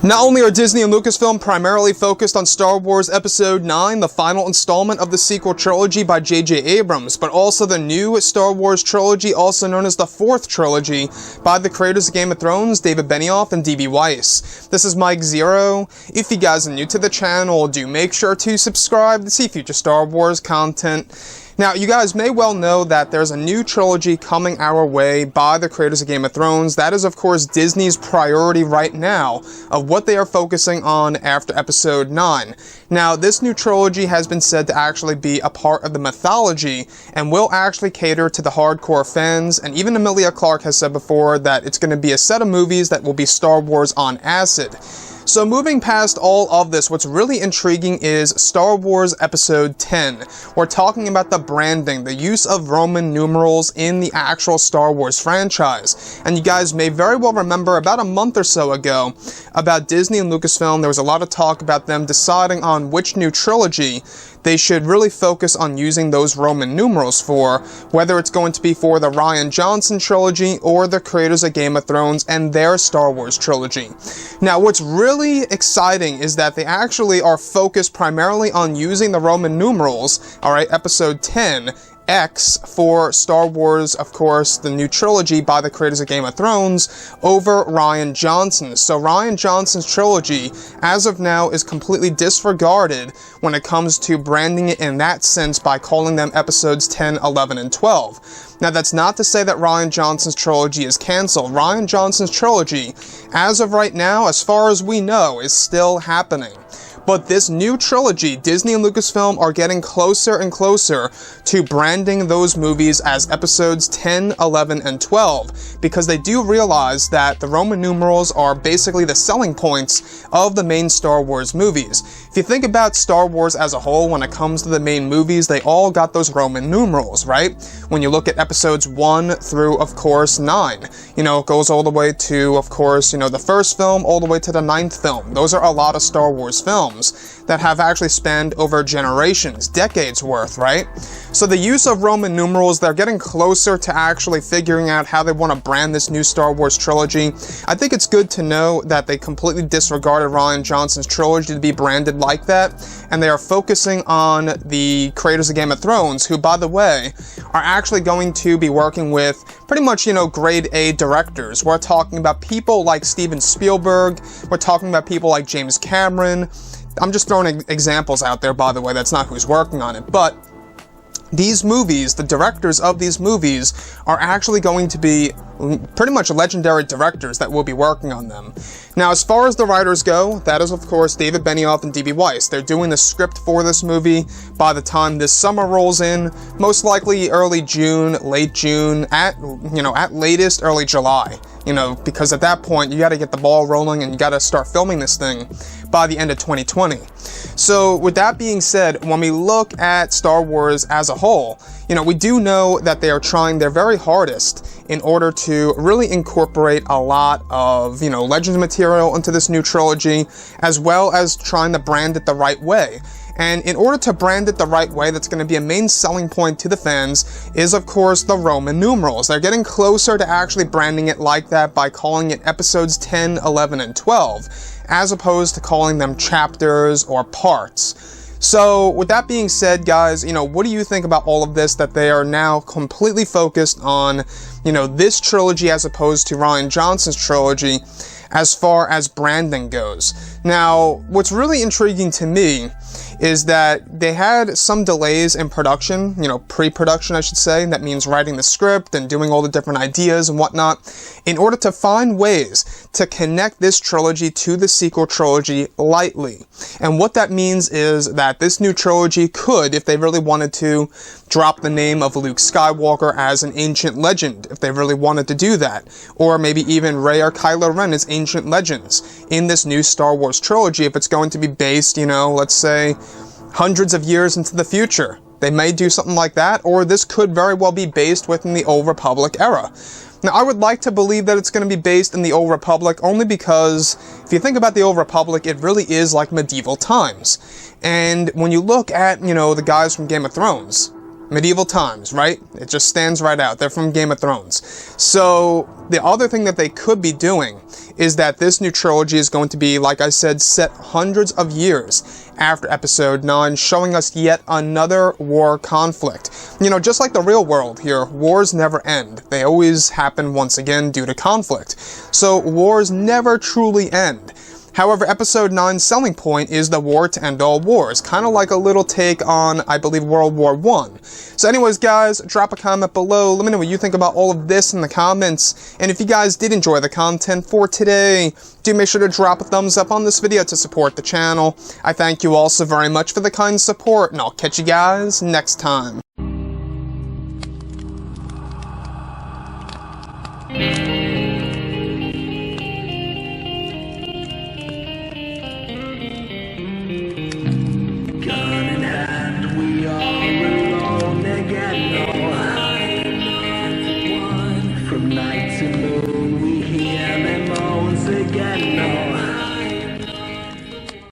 Not only are Disney and Lucasfilm primarily focused on Star Wars Episode 9, the final installment of the sequel trilogy by J.J. Abrams, but also the new Star Wars trilogy, also known as the fourth trilogy, by the creators of Game of Thrones, David Benioff and D.B. Weiss. This is Mike Zero. If you guys are new to the channel, do make sure to subscribe to see future Star Wars content. Now, you guys may well know that there's a new trilogy coming our way by the creators of Game of Thrones. That is, of course, Disney's priority right now of what they are focusing on after Episode 9. Now, this new trilogy has been said to actually be a part of the mythology and will actually cater to the hardcore fans, and even Emilia Clarke has said before that it's going to be a set of movies that will be Star Wars on acid. So moving past all of this, what's really intriguing is Star Wars Episode 10. We're talking about the branding, the use of Roman numerals in the actual Star Wars franchise. And you guys may very well remember about a month or so ago about Disney and Lucasfilm. There was a lot of talk about them deciding on which new trilogy they should really focus on using those Roman numerals for, whether it's going to be for the Rian Johnson trilogy or the creators of Game of Thrones and their Star Wars trilogy. Now, what's really exciting is that they actually are focused primarily on using the Roman numerals, alright, Episode 10, X for Star Wars, of course, the new trilogy by the creators of Game of Thrones, over Rian Johnson. So Rian Johnson's trilogy, as of now, is completely disregarded when it comes to branding it in that sense by calling them Episodes 10, 11, and 12. Now, that's not to say that Rian Johnson's trilogy is cancelled. Rian Johnson's trilogy, as of right now, as far as we know, is still happening. But this new trilogy, Disney and Lucasfilm are getting closer and closer to branding those movies as Episodes 10, 11, and 12, because they do realize that the Roman numerals are basically the selling points of the main Star Wars movies. If you think about Star Wars as a whole, when it comes to the main movies, they all got those Roman numerals, right? When you look at Episodes 1 through, of course, 9, it goes all the way to, of course, the first film all the way to the 9th film. Those are a lot of Star Wars films that have actually spanned over generations, decades worth, right? So the use of Roman numerals, they're getting closer to actually figuring out how they want to brand this new Star Wars trilogy. I think it's good to know that they completely disregarded Rian Johnson's trilogy to be branded like that, and they are focusing on the creators of Game of Thrones, who, by the way, are actually going to be working with pretty much, grade A directors. We're talking about people like Steven Spielberg, we're talking about people like James Cameron. I'm just throwing examples out there, by the way, that's not who's working on it, but these movies, the directors of these movies, are actually going to be pretty much legendary directors that will be working on them. Now, as far as the writers go, that is, of course, David Benioff and D.B. Weiss. They're doing the script for this movie by the time this summer rolls in, most likely early June, late June, at latest early July, because at that point, you got to get the ball rolling and you got to start filming this thing by the end of 2020. So, with that being said, when we look at Star Wars as a whole, we do know that they are trying their very hardest in order to really incorporate a lot of, Legends material into this new trilogy, as well as trying to brand it the right way. And in order to brand it the right way, that's going to be a main selling point to the fans, is of course the Roman numerals. They're getting closer to actually branding it like that by calling it Episodes 10, 11, and 12, as opposed to calling them chapters or parts. So, with that being said, guys, what do you think about all of this, that they are now completely focused on, this trilogy as opposed to Rian Johnson's trilogy as far as branding goes? Now, what's really intriguing to me is that they had some delays in production, pre-production, I should say. That means writing the script and doing all the different ideas and whatnot, in order to find ways to connect this trilogy to the sequel trilogy lightly. And what that means is that this new trilogy could, if they really wanted to, drop the name of Luke Skywalker as an ancient legend, if they really wanted to do that. Or maybe even Rey or Kylo Ren as ancient legends in this new Star Wars trilogy, if it's going to be based, let's say, hundreds of years into the future. They may do something like that, or this could very well be based within the Old Republic era. Now, I would like to believe that it's going to be based in the Old Republic, only because, if you think about the Old Republic, it really is like medieval times. And when you look at, the guys from Game of Thrones, Medieval times, right? It just stands right out. They're from Game of Thrones. So, the other thing that they could be doing is that this new trilogy is going to be, like I said, set hundreds of years after Episode 9, showing us yet another war conflict. You know, just like the real world here, wars never end. They always happen once again due to conflict. So, wars never truly end. However, Episode 9's selling point is the war to end all wars, kind of like a little take on, I believe, World War I. So anyways, guys, drop a comment below, let me know what you think about all of this in the comments, and if you guys did enjoy the content for today, do make sure to drop a thumbs up on this video to support the channel. I thank you all so very much for the kind support, and I'll catch you guys next time.